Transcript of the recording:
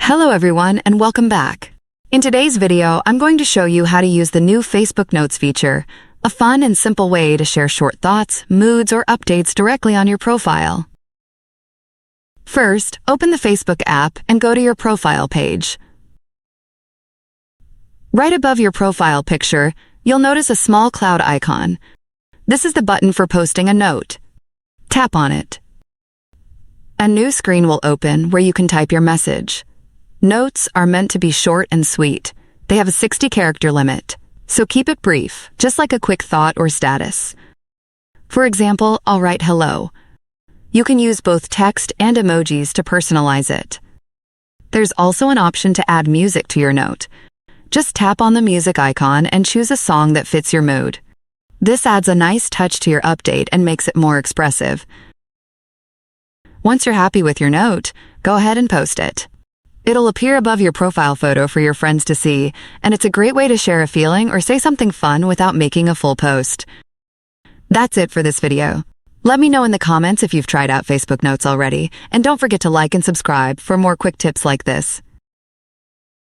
Hello everyone and welcome back. In today's video, I'm going to show you how to use the new Facebook Notes feature, a fun and simple way to share short thoughts, moods, or updates directly on your profile. First, open the Facebook app and go to your profile page. Right above your profile picture, you'll notice a small cloud icon. This is the button for posting a note. Tap on it. A new screen will open where you can type your message. Notes are meant to be short and sweet. They have a 60-character limit, so keep it brief, just like a quick thought or status. For example, I'll write hello. You can use both text and emojis to personalize it. There's also an option to add music to your note. Just tap on the music icon and choose a song that fits your mood. This adds a nice touch to your update and makes it more expressive. Once you're happy with your note, go ahead and post it. It'll appear above your profile photo for your friends to see, and it's a great way to share a feeling or say something fun without making a full post. That's it for this video. Let me know in the comments if you've tried out Facebook Notes already, and don't forget to like and subscribe for more quick tips like this.